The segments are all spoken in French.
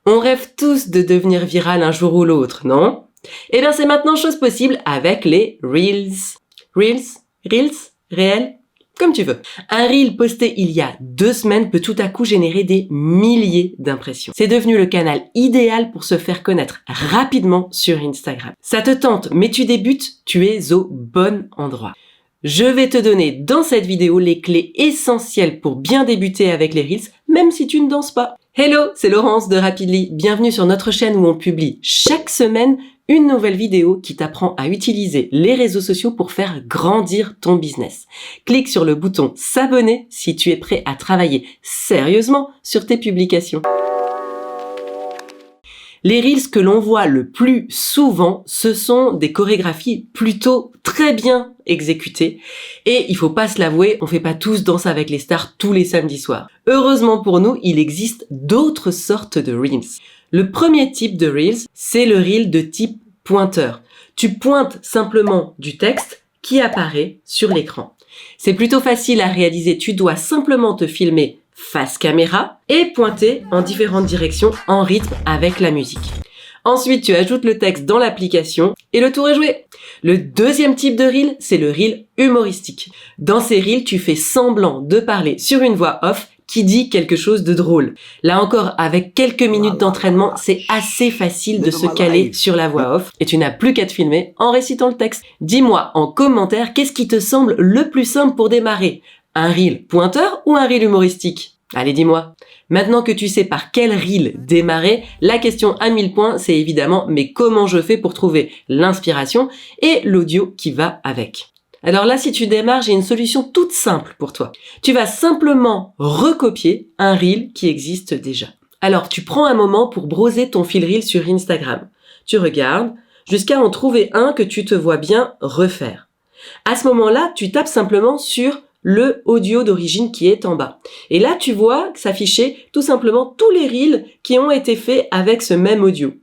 On rêve tous de devenir viral un jour ou l'autre, non? Eh bien c'est maintenant chose possible avec les Reels. Reels? Réels? Comme tu veux. Un Reel posté il y a 2 semaines peut tout à coup générer des milliers d'impressions. C'est devenu le canal idéal pour se faire connaître rapidement sur Instagram. Ça te tente, mais tu débutes, tu es au bon endroit. Je vais te donner dans cette vidéo les clés essentielles pour bien débuter avec les Reels, même si tu ne danses pas. Hello, c'est Laurence de Rapidly. Bienvenue sur notre chaîne où on publie chaque semaine une nouvelle vidéo qui t'apprend à utiliser les réseaux sociaux pour faire grandir ton business. Clique sur le bouton s'abonner si tu es prêt à travailler sérieusement sur tes publications. Les Reels que l'on voit le plus souvent, ce sont des chorégraphies plutôt très bien exécutées. Et il faut pas se l'avouer, on fait pas tous Danse avec les stars tous les samedis soirs. Heureusement pour nous, il existe d'autres sortes de Reels. Le premier type de Reels, c'est le Reel de type pointeur. Tu pointes simplement du texte qui apparaît sur l'écran. C'est plutôt facile à réaliser, tu dois simplement te filmer face caméra et pointer en différentes directions en rythme avec la musique. Ensuite, tu ajoutes le texte dans l'application et le tour est joué. Le deuxième type de Reel, c'est le Reel humoristique. Dans ces Reels, tu fais semblant de parler sur une voix off qui dit quelque chose de drôle. Là encore, avec quelques minutes d'entraînement, c'est assez facile de se caler sur la voix off et tu n'as plus qu'à te filmer en récitant le texte. Dis-moi en commentaire qu'est-ce qui te semble le plus simple pour démarrer. Un Reel pointeur ou un Reel humoristique? Allez, dis-moi. Maintenant que tu sais par quel Reel démarrer, la question à 1000 points, c'est évidemment mais comment je fais pour trouver l'inspiration et l'audio qui va avec. Alors là, si tu démarres, j'ai une solution toute simple pour toi. Tu vas simplement recopier un Reel qui existe déjà. Alors, tu prends un moment pour browser ton fil Reel sur Instagram. Tu regardes jusqu'à en trouver un que tu te vois bien refaire. À ce moment-là, tu tapes simplement sur le audio d'origine qui est en bas. Et là, tu vois s'afficher tout simplement tous les Reels qui ont été faits avec ce même audio.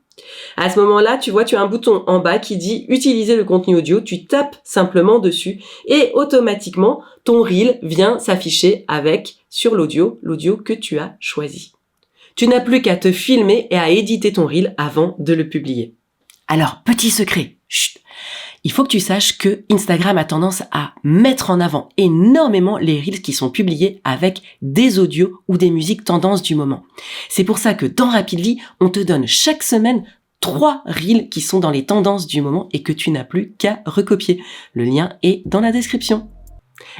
À ce moment-là, tu vois, tu as un bouton en bas qui dit « Utiliser le contenu audio ». Tu tapes simplement dessus et automatiquement, ton Reel vient s'afficher avec, sur l'audio que tu as choisi. Tu n'as plus qu'à te filmer et à éditer ton Reel avant de le publier. Alors, petit secret, chut, il faut que tu saches que Instagram a tendance à mettre en avant énormément les Reels qui sont publiés avec des audios ou des musiques tendances du moment. C'est pour ça que dans Rapidly, on te donne chaque semaine 3 Reels qui sont dans les tendances du moment et que tu n'as plus qu'à recopier. Le lien est dans la description.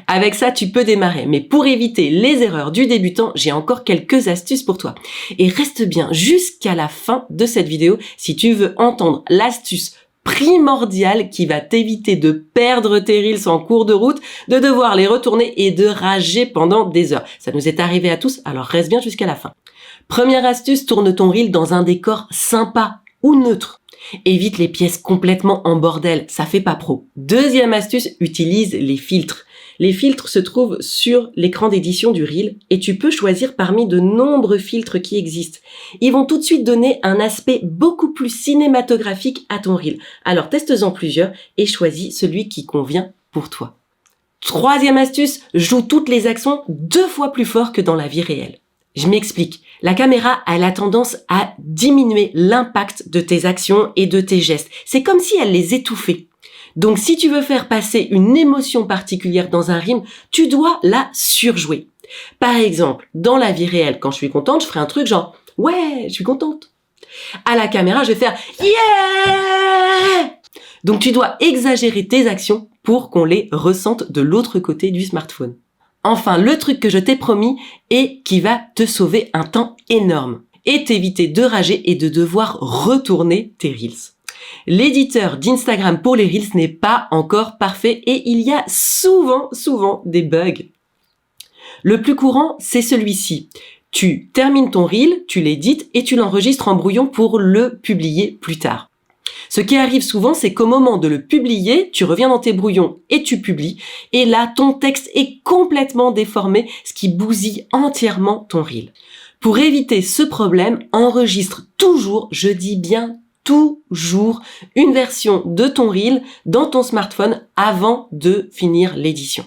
Avec ça, tu peux démarrer, mais pour éviter les erreurs du débutant, j'ai encore quelques astuces pour toi. Et reste bien jusqu'à la fin de cette vidéo si tu veux entendre l'astuce primordiale qui va t'éviter de perdre tes Reels en cours de route, de devoir les retourner et de rager pendant des heures. Ça nous est arrivé à tous, alors reste bien jusqu'à la fin. Première astuce, tourne ton Reel dans un décor sympa ou neutre. Évite les pièces complètement en bordel, ça fait pas pro. Deuxième astuce, utilise les filtres. Les filtres se trouvent sur l'écran d'édition du Reel et tu peux choisir parmi de nombreux filtres qui existent. Ils vont tout de suite donner un aspect beaucoup plus cinématographique à ton Reel. Alors teste-en plusieurs et choisis celui qui convient pour toi. Troisième astuce, joue toutes les actions 2 fois plus fort que dans la vie réelle. Je m'explique. La caméra, elle a tendance à diminuer l'impact de tes actions et de tes gestes. C'est comme si elle les étouffait. Donc, si tu veux faire passer une émotion particulière dans un Reel, tu dois la surjouer. Par exemple, dans la vie réelle, quand je suis contente, je ferai un truc genre « Ouais, je suis contente ». À la caméra, je vais faire « Yeah ». Donc, tu dois exagérer tes actions pour qu'on les ressente de l'autre côté du smartphone. Enfin, le truc que je t'ai promis et qui va te sauver un temps énorme et t'éviter de rager et de devoir retourner tes Reels. L'éditeur d'Instagram pour les Reels n'est pas encore parfait et il y a souvent des bugs. Le plus courant, c'est celui-ci. Tu termines ton Reel, tu l'édites et tu l'enregistres en brouillon pour le publier plus tard. Ce qui arrive souvent, c'est qu'au moment de le publier, tu reviens dans tes brouillons et tu publies. Et là, ton texte est complètement déformé, ce qui bousille entièrement ton Reel. Pour éviter ce problème, enregistre toujours, je dis bien toujours, une version de ton Reel dans ton smartphone avant de finir l'édition.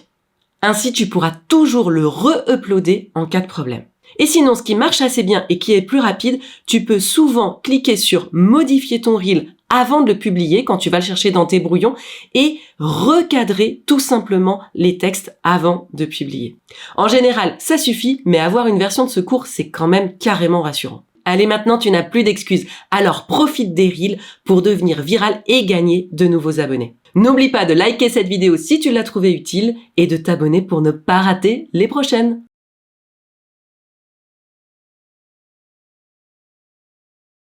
Ainsi, tu pourras toujours le re-uploader en cas de problème. Et sinon, ce qui marche assez bien et qui est plus rapide, tu peux souvent cliquer sur modifier ton reel avant de le publier quand tu vas le chercher dans tes brouillons et recadrer tout simplement les textes avant de publier. En général, ça suffit, mais avoir une version de secours, c'est quand même carrément rassurant. Allez, maintenant tu n'as plus d'excuses, alors profite des reels pour devenir viral et gagner de nouveaux abonnés. N'oublie pas de liker cette vidéo si tu l'as trouvée utile et de t'abonner pour ne pas rater les prochaines.